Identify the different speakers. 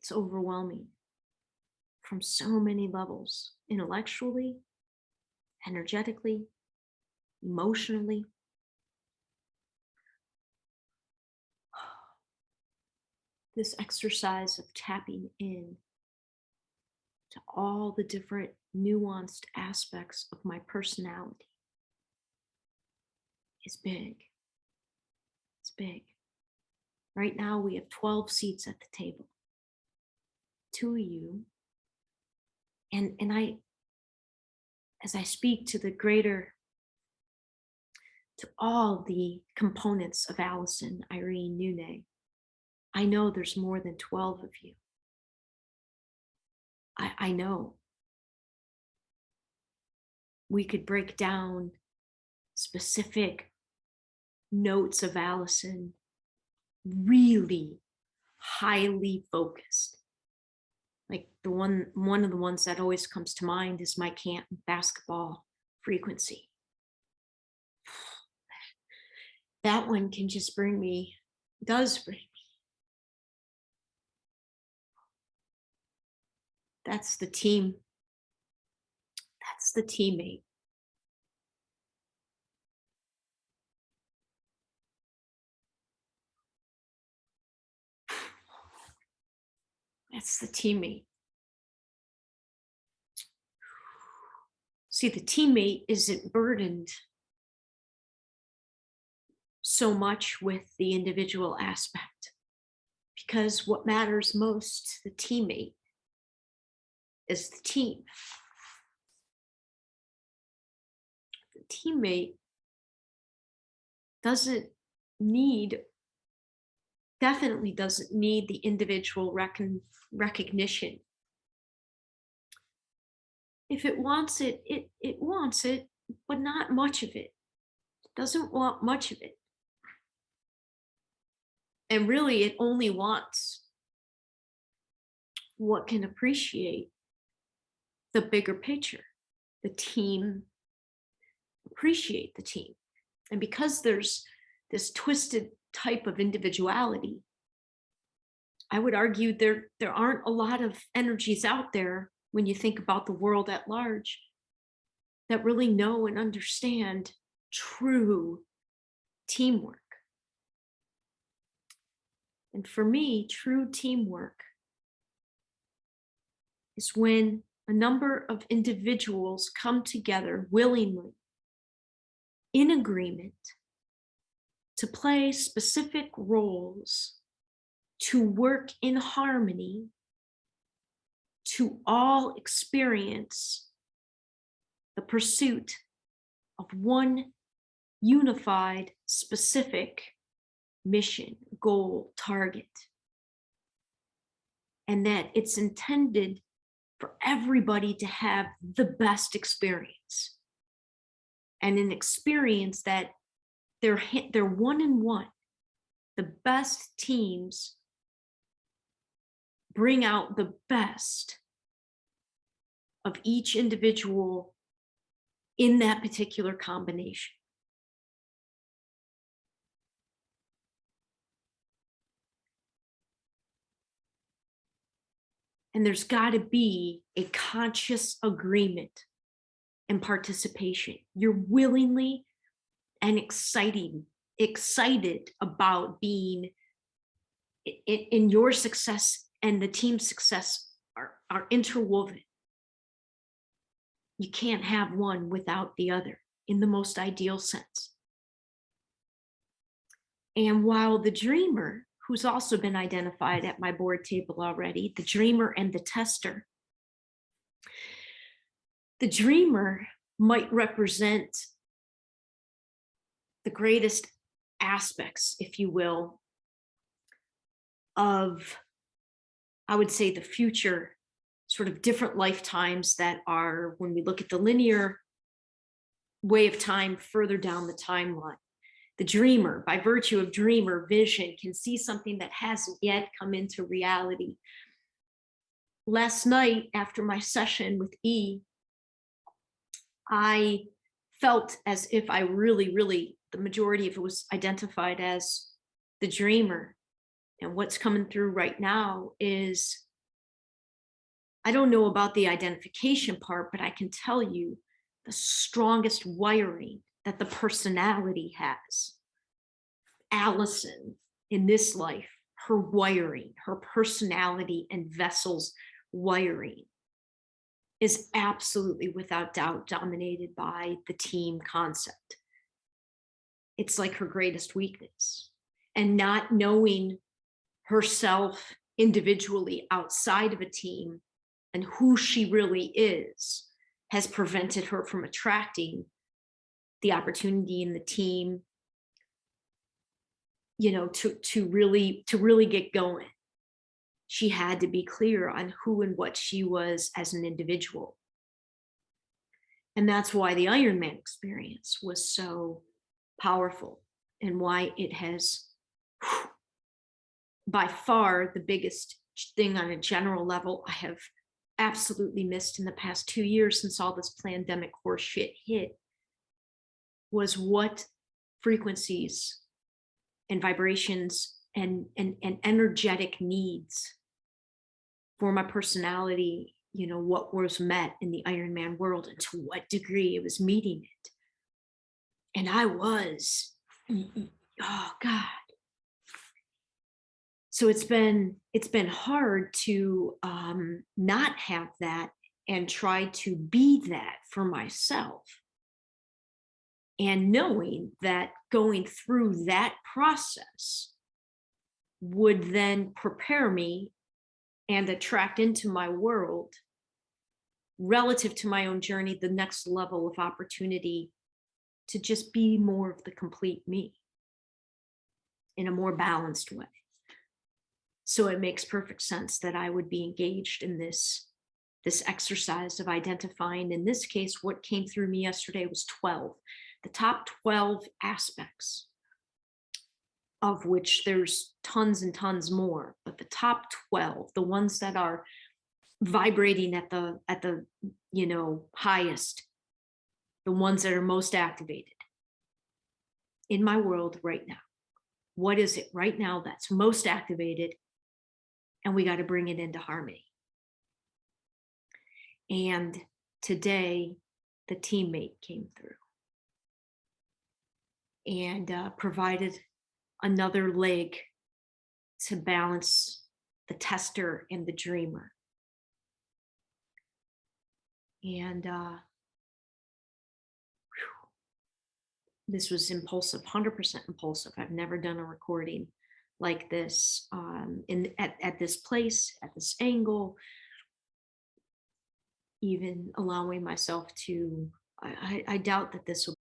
Speaker 1: It's overwhelming from so many levels, intellectually, energetically, emotionally. This exercise of tapping in to all the different nuanced aspects of my personality is big. It's big. Right now, we have 12 seats at the table. 2 of you. And as I speak to to all the components of Alyson, Irene, Noune, I know there's more than 12 of you. I know. We could break down specific notes of Alyson, really highly focused. Like one of the ones that always comes to mind is my Canton basketball frequency. That one can just does bring me. That's the team. That's the teammate. That's the teammate. See, the teammate isn't burdened so much with the individual aspect, because what matters most to the teammate is the team. The teammate definitely doesn't need the individual recognition. If it wants it, it wants it, but not much of it. It doesn't want much of it. And really, it only wants what can appreciate the bigger picture. The team, appreciate the team. And because there's this twisted type of individuality, I would argue there aren't a lot of energies out there when you think about the world at large that really know and understand true teamwork. And for me, true teamwork is when a number of individuals come together willingly, in agreement, to play specific roles, to work in harmony, to all experience the pursuit of one unified, specific mission, goal, target. And that it's intended for everybody to have the best experience. And an experience that they're 1-in-1. The best teams bring out the best of each individual in that particular combination. And there's got to be a conscious agreement and participation. You're willingly and excited about being in your success, and the team's success are interwoven. You can't have one without the other in the most ideal sense. And while the dreamer, who's also been identified at my board table already, the dreamer and the tester, the dreamer might represent the greatest aspects, if you will, of, I would say, the future sort of different lifetimes that are, when we look at the linear way of time further down the timeline. The dreamer, by virtue of dreamer vision, can see something that hasn't yet come into reality. Last night, after my session with E, I felt as if I really, the majority of it was identified as the dreamer. And what's coming through right now is I don't know about the identification part, but I can tell you the strongest wiring that the personality has. Alyson in this life, her wiring, her personality and vessels wiring is absolutely without doubt dominated by the team concept. It's like her greatest weakness. And not knowing herself individually outside of a team and who she really is has prevented her from attracting the opportunity in the team, to really get going. She had to be clear on who and what she was as an individual. And that's why the Ironman experience was so powerful, and why it has by far the biggest thing on a general level I have absolutely missed in the past 2 years since all this pandemic horse shit hit, was what frequencies and vibrations and energetic needs for my personality, what was met in the Ironman world and to what degree it was meeting it. And I was, oh God. So it's been hard to not have that and try to be that for myself. And knowing that going through that process would then prepare me and attract into my world, relative to my own journey, the next level of opportunity to just be more of the complete me in a more balanced way. So it makes perfect sense that I would be engaged in this exercise of identifying. In this case, what came through me yesterday was 12. The top 12 aspects, of which there's tons and tons more, but the top 12, the ones that are vibrating at the highest, the ones that are most activated in my world right now. What is it right now that's most activated? And we got to bring it into harmony. And today, the teammate came through and provided another leg to balance the tester and the dreamer. And this was impulsive, 100% impulsive. I've never done a recording like this at this place, at this angle, even allowing myself to, I doubt that this will